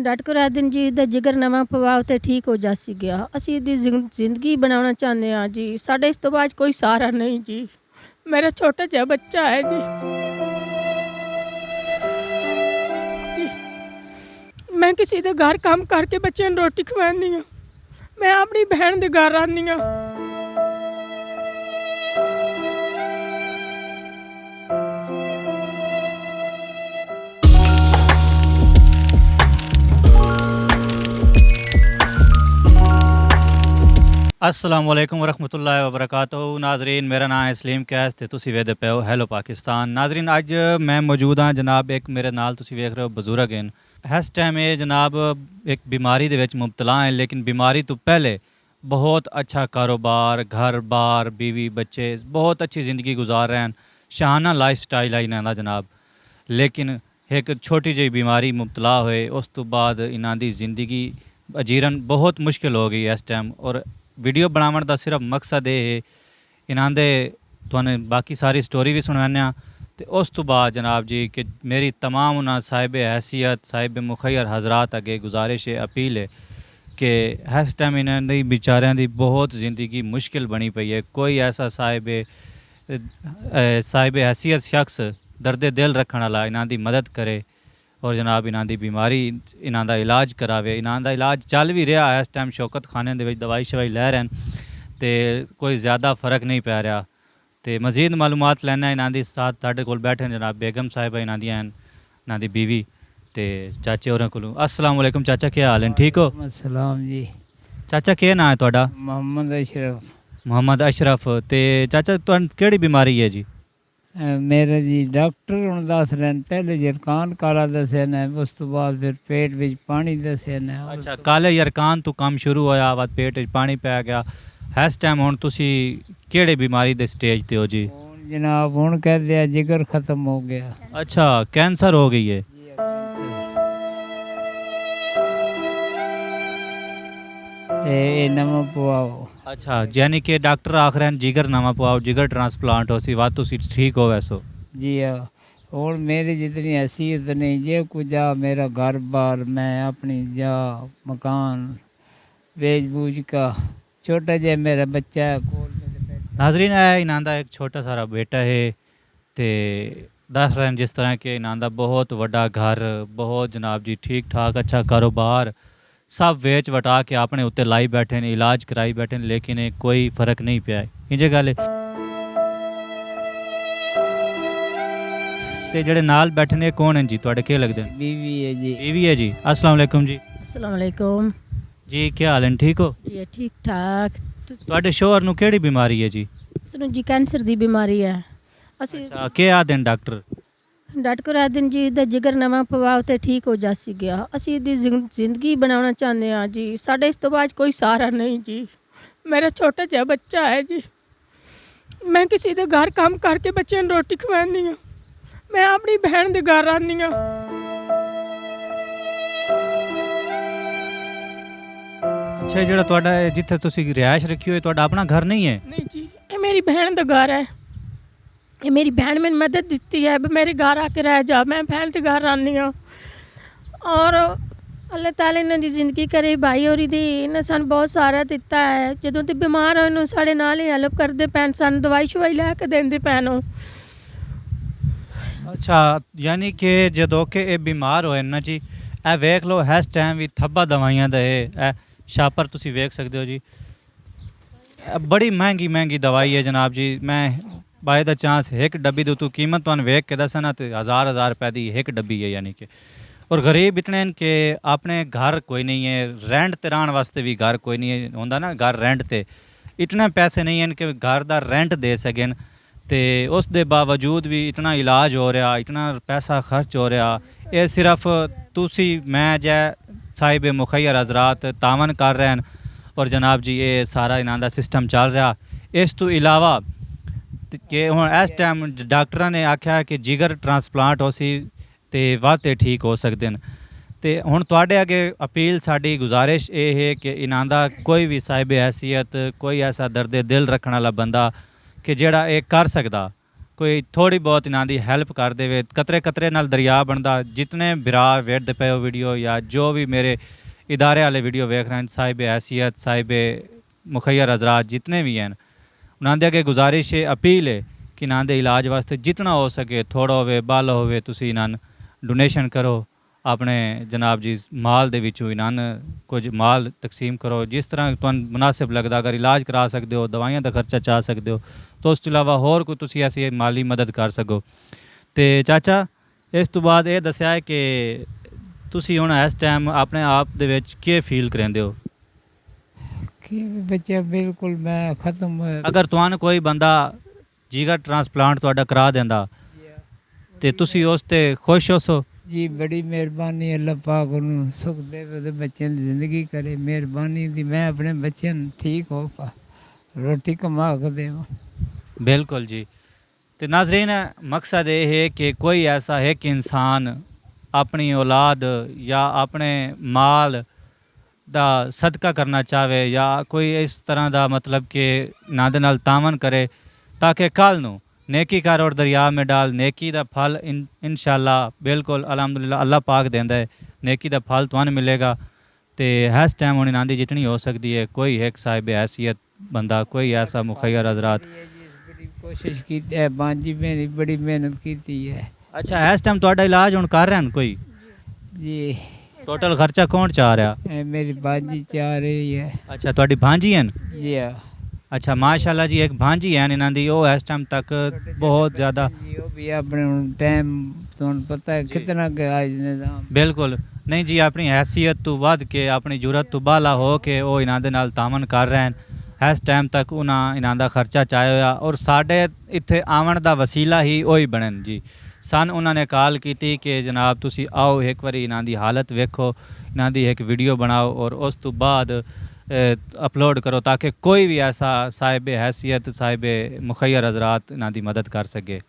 Doctor ਰਾਜਨ ਜੀ ਦਾ ਜਿਗਰ ਨਵਾਂ ਪਵਾਓ ਤੇ ਠੀਕ ਹੋ ਜਾ ਸੀ ਗਿਆ। ਅਸੀਂ ਇਹਦੀ ਜ਼ਿੰਦਗੀ ਬਣਾਉਣਾ ਚਾਹੁੰਦੇ ਹਾਂ ਜੀ। ਸਾਡੇ ਇਸ ਤੋਂ ਬਾਅਦ ਕੋਈ ਸਹਾਰਾ ਨਹੀਂ ਜੀ। ਮੇਰਾ ਛੋਟਾ ਜਿਹਾ ਬੱਚਾ ਹੈ ਜੀ। ਮੈਂ ਕਿਸੇ ਦੇ ਘਰ ਕੰਮ ਕਰਕੇ ਬੱਚਿਆਂ ਨੂੰ ਰੋਟੀ ਖਵਾਉਂਦੀ ਹਾਂ। ਮੈਂ ਆਪਣੀ ਭੈਣ ਦੇ ਘਰ ਆਉਂਦੀ ਹਾਂ। अस्सलाम वालेकुम वरहमतुल्लाहि वबरकातुहू। नाजरीन, मेरा नाम है सलीम कैस ते तुसी वेखदे पे हो हैलो पाकिस्तान। नाजरीन, अज मैं मौजूद हाँ जनाब एक मेरे नाल तुसी वेख रहे हो बजुर्ग हैं। इस टाइम ये जनाब एक बीमारी दे विच मुबतला है, लेकिन बीमारी तो पहले बहुत अच्छा कारोबार, घर बार, बीवी बच्चे, बहुत अच्छी ज़िंदगी गुजार रहे हैं। शाहाना लाइफ स्टाइल है इन्हां दा जनाब। लेकिन एक छोटी जी बीमारी मुबतला होए उस तो बाद इन्हां दी ज़िंदगी जीरन बहुत मुश्किल हो गई इस टाइम। और वीडियो बनाने का सिर्फ मकसद ये है इन्हां दे तुहानू बाकी सारी स्टोरी भी सुनाने तो उस तो बाद जनाब जी कि मेरी तमाम उन्होंने साहिब हैसियत साहिब मुखैर हजरात अगे गुजारिश है, अपील है कि इस टाइम इन्हां दी बेचारियां दी बहुत ज़िंदगी मुश्किल बनी पई है। कोई ऐसा साहिब हैसियत शख्स दर्द दिल रखने वाला इन्हां दी मदद करे और जनाब इन्हां दी बीमारी इन्हां दा इलाज करावे। इन्हां दा इलाज चल भी रहा है इस टाइम, शौकत खाने दे विच दवाई शवाई लै रहे हैं तो कोई ज़्यादा फ़र्क नहीं पै रहा। तो मज़ीद मालूमात लैना इन्हां दी साथ साढ़े कोल बैठे जनाब बेगम साहिबा इन्हां दियां इन्हां दी बीवी ते चाचे होरें कोलों। अस्सलाम वालेकुम चाचा, क्या हाल है? ठीक हो? सलाम जी। चाचा क्या नाम है तुहाडा? मोहम्मद अशरफ। मोहम्मद अशरफ। तो चाचा तुहानू केड़ी बीमारी है जी? मेरे जी डॉक्टर हूँ दस रहे पहले जरकान काला दसिया ने, उस तो बाद फिर पेट में पानी दसिया ने। अच्छा, काले यरकान तो काम शुरू होया बाद पेट च पानी पै गया। इस टाइम हुण तुसी केड़े बीमारी दे स्टेज ते हो जी? जनाब हूँ कह दिया जिगर खत्म हो गया। अच्छा, कैंसर हो गई है? नवा पवाओ। अच्छा, यानी कि डॉक्टर आख रहे हैं जिगर नवा पवाओ, जिगर ट्रांसप्लांट हो सी बात तुसी ठीक हो वैसो? जी हाँ। और मेरी जितनी हैसियत नहीं जे कुछ जा मेरा घर बार मैं अपनी जा मकान बेच बूझ का छोटा जहा मेरा बच्चा है कोल मेरे बैठा। नाजरीन है इन्हां दा एक छोटा सारा बेटा है ते दस रहे हैं जिस तरह के इन्हां दा बहुत वड्डा घर, बहुत जनाब जी ठीक ठाक अच्छा कारोबार सब वेच वटा के अपने उत्ते लाई बैठे ने, इलाज कराई बैठे ने, लेकिन कोई फ़र्क नहीं पिया। इंजे गल ते जेड़े नाल बैठे ने कौन हैं जी तुहाडे, क्या लगदे? बीवी है जी। बीवी है जी। अस्सलाम वालेकुम जी। अस्सलाम वालेकुम जी, क्या हाल है? ठीक हो? जी ठीक ठाक। तुहाडे शोहर नू केड़ी बीमारी है जी? ਉਸਨੂੰ ਜੀ ਕੈਂਸਰ ਦੀ ਬਿਮਾਰੀ ਹੈ। ਅਸੀਂ अच्छा, क्या आदे डॉक्टर? ਡਾਕਟਰ ਰਾਜਨ ਜੀ ਦਾ ਜਿਗਰ ਨਵਾਂ ਪਵਾਓ ਤੇ ਠੀਕ ਹੋ ਜਾ ਸੀ ਗਿਆ। ਅਸੀਂ ਇਹਦੀ ਜ਼ਿੰਦਗੀ ਬਣਾਉਣਾ ਚਾਹੁੰਦੇ ਹਾਂ ਜੀ। ਸਾਡੇ ਇਸ ਤੋਂ ਬਾਅਦ ਕੋਈ ਸਹਾਰਾ ਨਹੀਂ ਜੀ। ਮੇਰਾ ਛੋਟਾ ਜਿਹਾ ਬੱਚਾ ਹੈ ਜੀ। ਮੈਂ ਕਿਸੇ ਦੇ ਘਰ ਕੰਮ ਕਰਕੇ ਬੱਚਿਆਂ ਨੂੰ ਰੋਟੀ ਖਵਾਉਂਦੀ ਹਾਂ। ਮੈਂ ਆਪਣੀ ਭੈਣ ਦੇ ਘਰ ਆਉਂਦੀ ਹਾਂ। अच्छा, ਜਿਹੜਾ ਤੁਹਾਡਾ ਜਿੱਥੇ ਤੁਸੀਂ ਰਿਹਾਇਸ਼ ਰੱਖੀ ਹੋਈ ਤੁਹਾਡਾ ਆਪਣਾ ਘਰ नहीं है? नहीं जी, ये मेरी बहन का घर है। ये मेरी बहन मैंने मदद दी है भी मेरे घर आके रह जा। मैं बहन के घर आनी हाँ और अल्लाह ताला इन्हां दी जिंदगी करे। भाई होरी दी इन्हें सानू बहुत सारा दिता है। जदों ते बीमार होए साढ़े नाल ही हेल्प करते पैन, सानू दवाई शवाई लैके देंदे पैन। अच्छा, यानी कि जदों के ये बीमार होए ना जी, ए वेख लो इस टाइम भी थब्बा दवाइयां दा है छापर तुसी वेख सकते हो जी। बड़ी महंगी महंगी दवाई है जनाब जी। मैं बाय द चांस एक डब्बी दी तू कीमत तुहानू वेख के दसा ना तो हज़ार रुपए की एक डब्बी है। यानी कि और गरीब इतने हैं कि अपने घर कोई नहीं है, रेंट ते रहने वास्ते भी घर कोई नहीं है होंदा ना, घर रेंट ते इतने पैसे नहीं हैं कि घर दा रेंट दे सकें। तो उस दे बावजूद भी इतना इलाज हो रहा, इतना पैसा खर्च हो रहा। ये सिर्फ तुसी मैं जै साहिब मुखैर हजरात तावन कर रहे हैं और जनाब जी ये सारा इन्हां दा सिस्टम चल रहा। इस तो इलावा कि हुण इस टाइम डॉक्टरां ने आख्या कि जिगर ट्रांसप्लांट हो सी ते वाते ठीक हो सकते हैं। तो हुण तुहाडे अगे अपील साडी गुजारिश ये है कि इन्हां दा कोई भी साहिब हैसियत कोई ऐसा दर्द दिल रखने वाला बंदा कि जेड़ा ये कर सकदा ਕੋਈ ਥੋੜੀ ਬਹੁਤ ਇਹਨਾਂ ਦੀ ਹੈਲਪ ਕਰ ਦੇਵੇ। ਕਤਰੇ ਕਤਰੇ ਨਾਲ ਦਰਿਆ ਬਣਦਾ। ਜਿਤਨੇ ਭਰਾ ਵੇਖਦੇ ਪਏ ਹੋ ਵੀਡੀਓ ਜਾਂ ਜੋ ਵੀ ਮੇਰੇ ਇਦਾਰੇ ਵਾਲੇ ਵੀਡੀਓ ਵੇਖ ਰਹੇ ਹਨ, ਸਾਹਿਬ हैसियत ਸਾਹਿਬ ਮੁਖੱਯਰ ਹਜ਼ਰਾਤ ਜਿਤਨੇ ਵੀ ਹਨ, ਉਹਨਾਂ ਦੇ ਅੱਗੇ ਗੁਜ਼ਾਰਿਸ਼ ਹੈ, ਅਪੀਲ ਹੈ ਕਿ ਇਹਨਾਂ ਦੇ ਇਲਾਜ ਵਾਸਤੇ ਜਿਤਨਾ ਹੋ ਸਕੇ, ਥੋੜਾ ਹੋਵੇ ਬਾਲ ਹੋਵੇ, ਤੁਸੀਂ ਇਹਨਾਂ ਨੂੰ ਡੋਨੇਸ਼ਨ ਕਰੋ। ਆਪਣੇ ਜਨਾਬ ਜੀ ਮਾਲ ਦੇ ਵਿੱਚੋਂ ਇਹਨਾਂ ਨੂੰ ਕੁਝ ਮਾਲ ਤਕਸੀਮ ਕਰੋ, ਜਿਸ ਤਰ੍ਹਾਂ ਤੁਹਾਨੂੰ ਮੁਨਾਸਿਬ ਲੱਗਦਾ। ਅਗਰ ਇਲਾਜ ਕਰਾ ਸਕਦੇ ਹੋ, ਦਵਾਈਆਂ ਦਾ ਖਰਚਾ ਚਾਹ ਸਕਦੇ ਹੋ, ਤਾਂ ਉਸ ਤੋਂ ਇਲਾਵਾ ਹੋਰ ਕੋਈ ਤੁਸੀਂ ਐਸੀ ਮਾਲੀ ਮਦਦ ਕਰ ਸਕੋ। ਤੇ ਚਾਚਾ, ਇਸ ਤੋਂ ਬਾਅਦ ਇਹ ਦੱਸਿਆ ਹੈ ਕਿ ਤੁਸੀਂ ਹੁਣ ਇਸ ਟਾਈਮ ਆਪਣੇ ਆਪ ਦੇ ਵਿੱਚ ਕੀ ਫੀਲ ਕਰਾਂਦੇ ਹੋ? ਕਿ ਬੱਚਾ ਬਿਲਕੁਲ ਮੈਂ ਖਤਮ ਹੋਇਆ। ਅਗਰ ਤੁਹਾਨੂੰ ਕੋਈ ਬੰਦਾ ਜਿਗਰ ਟ੍ਰਾਂਸਪਲਾਂਟ ਤੁਹਾਡਾ ਕਰਾ ਦਿੰਦਾ ਤੇ ਤੁਸੀਂ ਉਸ ਤੇ ਖੁਸ਼ ਹੋ? ਜੀ ਬੜੀ ਮਿਹਰਬਾਨੀ, ਅੱਲਾਹ ਪਾਕ ਉਹਨੂੰ ਸੁਖ ਦੇਵੇ ਤੇ ਬੱਚਿਆਂ ਦੀ ਜ਼ਿੰਦਗੀ ਕਰੇ। ਮਿਹਰਬਾਨੀ ਦੀ ਮੈਂ ਆਪਣੇ ਬੱਚਿਆਂ ਨੂੰ ਠੀਕ ਹੋ ਪਾ ਰੋਟੀ ਕਮਾ ਕੇ ਦੇਵਾਂ। बिल्कुल जी। तो नाजरीन, मकसद ये है कि कोई ऐसा है कि इंसान अपनी औलाद या अपने माल ਦਾ ਸਦਕਾ ਕਰਨਾ ਚਾਹਵੇ ਜਾਂ ਕੋਈ ਇਸ ਤਰ੍ਹਾਂ ਦਾ ਮਤਲਬ ਕਿ ਨਾ ਦੇ ਨਾਲ ਤਾਮਨ ਕਰੇ ਤਾਂ ਕਿ ਕੱਲ੍ਹ ਨੂੰ ਨੇਕੀ ਕਰ ਔਰ ਦਰਿਆ ਮੇਂ ਡਾਲ, ਨੇਕੀ ਦਾ ਫਲ ਇਨਸ਼ਾਅੱਲਾ ਬਿਲਕੁਲ ਅਲਹਮਦੁਲਿਲਾ ਅੱਲਾਹ ਪਾਕ ਦਿੰਦਾ ਹੈ। ਨੇਕੀ ਦਾ ਫਲ ਤੁਹਾਨੂੰ ਮਿਲੇਗਾ। ਤੇ ਇਸ ਟਾਈਮ ਹੁਣ ਇਹਨਾਂ ਦੀ ਜਿਤਨੀ ਹੋ ਸਕਦੀ ਹੈ, ਕੋਈ ਇੱਕ ਸਾਹਿਬ हैसियत ਬੰਦਾ, ਕੋਈ ਐਸਾ ਮੁਖੱਯਰ ਹਜ਼ਰਾਤ। ਬੜੀ ਕੋਸ਼ਿਸ਼ ਕੀਤੀ ਹੈ, ਬਾਂਜੀ ਮੇਰੀ ਬੜੀ ਮਿਹਨਤ ਕੀਤੀ ਹੈ। ਅੱਛਾ, ਇਸ ਟਾਈਮ ਤੁਹਾਡਾ ਇਲਾਜ ਹੁਣ ਕਰ ਰਹੇ ਹਨ ਕੋਈ? ਜੀ ਟੋਟਲ ਖਰਚਾ ਕੌਣ ਚਾਹ ਰਿਹਾ? ਇਹ ਮੇਰੀ ਬਾਂਜੀ ਚਾਹ ਰਹੀ ਹੈ। ਅੱਛਾ, ਤੁਹਾਡੀ ਭਾਂਜੀ ਹਨ? ਜੀ ਹਾਂ। ਅੱਛਾ, ਮਾਸ਼ਾਅੱਲਾ ਜੀ, ਇੱਕ ਭਾਂਜੀ ਹਨ ਇਹਨਾਂ ਦੀ, ਉਹ ਇਸ ਟਾਈਮ ਤੱਕ ਬਹੁਤ ਜ਼ਿਆਦਾ ਜੀ ਉਹ ਵੀ ਆਪਣੇ ਹੁਣ ਟਾਈਮ ਤੁਹਾਨੂੰ ਪਤਾ ਹੈ ਕਿਤਨਾ ਗਿਆ ਨਿਜ਼ਾਮ। ਬਿਲਕੁਲ ਨਹੀਂ ਜੀ, ਆਪਣੀ हैसियत ਤੋਂ ਵੱਧ ਕੇ, ਆਪਣੀ ਜ਼ਰੂਰਤ ਤੋਂ ਬਾਲਾ ਹੋ ਕੇ ਉਹ ਇਹਨਾਂ ਦੇ ਨਾਲ ਤਾਮਨ ਕਰ ਰਹੇ ਹਨ। ਇਸ ਟਾਈਮ ਤੱਕ ਇਹਨਾਂ ਦਾ ਖਰਚਾ ਚਾਹਿਆ ਹੋਇਆ ਔਰ ਸਾਡੇ ਇੱਥੇ ਆਉਣ ਦਾ ਵਸੀਲਾ ਹੀ ਉਹੀ ਬਣਨ ਜੀ। ਸਨ ਉਹਨਾਂ ਨੇ ਕਾਲ ਕੀਤੀ ਕਿ ਜਨਾਬ ਤੁਸੀਂ ਆਓ, ਇੱਕ ਵਾਰੀ ਇਹਨਾਂ ਦੀ ਹਾਲਤ ਵੇਖੋ, ਇਹਨਾਂ ਦੀ ਇੱਕ ਵੀਡੀਓ ਬਣਾਓ ਔਰ ਉਸ ਤੋਂ ਬਾਅਦ ਅਪਲੋਡ ਕਰੋ ਤਾਂ ਕਿ ਕੋਈ ਵੀ ਐਸਾ ਸਾਹਿਬ हैसियत, ਸਾਹਿਬ ਮੁਖੱਯਰ ਹਜ਼ਰਾਤ ਇਹਨਾਂ ਦੀ ਮਦਦ ਕਰ ਸਕੇ।